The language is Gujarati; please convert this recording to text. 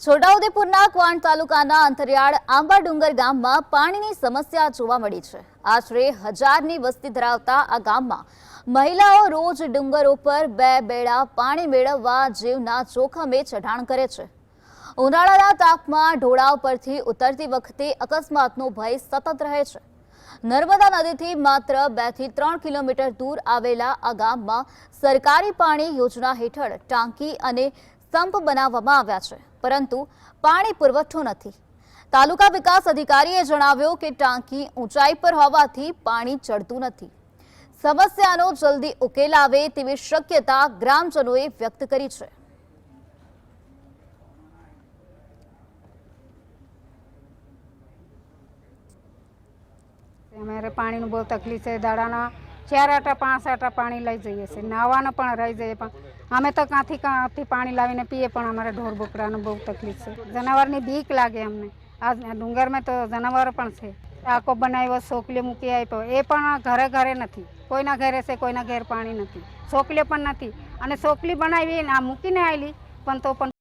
છોટાઉદેપુરના ક્વાંટ તાલુકાના અંતરિયાળ આંબા ડુંગર ગામમાં પાણીની સમસ્યા જોવા મળી છે। આશરે 1000ની વસ્તી ધરાવતા આ ગામમાં મહિલાઓ રોજ ડુંગરો પર બે બેડા પાણી મેળવવા જીવના જોખમે ચઢાણ કરે છે। ઉનાળાના તાપમાં ઢોળાવ પરથી ઉતરતી વખતે અકસ્માતનો ભય સતત રહે છે। નર્મદા નદીથી માત્ર 2 થી 3 કિલોમીટર દૂર આવેલા આ ગામમાં સરકારી પાણી યોજના હેઠળ ટાંકી અને સંપ બનાવવામાં આવ્યા છે, પરંતુ પાણી પુરવઠો નથી। તાલુકા વિકાસ અધિકારીએ જણાવ્યું કે ટાંકી ઊંચાઈ પર હોવાથી પાણી ચડતું નથી। સમસ્યાનો જલ્દી ઉકેલ આવે તેવી શક્યતા ગ્રામજનોએ વ્યક્ત કરી છે। અમારે પાણીનું બહુ તકલીફ છે। દાડાના 4 આટા 5 આટા પાણી લઈ જઈએ છીએ, નાવાનું પણ રહી જઈએ, પણ અમે તો કાંથી પાણી લાવીને પીએ, પણ અમારે ઢોર બોકરાનું બહુ તકલીફ છે। જનાવરની બીક લાગે અમને। આ ડુંગરમાં તો જનાવરો પણ છે। આકો બનાવ્યો, સોકલી મૂકી આપ્યો, એ પણ ઘરે ઘરે નથી। કોઈના ઘરે છે, કોઈના ઘેર પાણી નથી, સોકલીઓ પણ નથી। અને સોકલી બનાવી મૂકીને આવેલી પણ તો પણ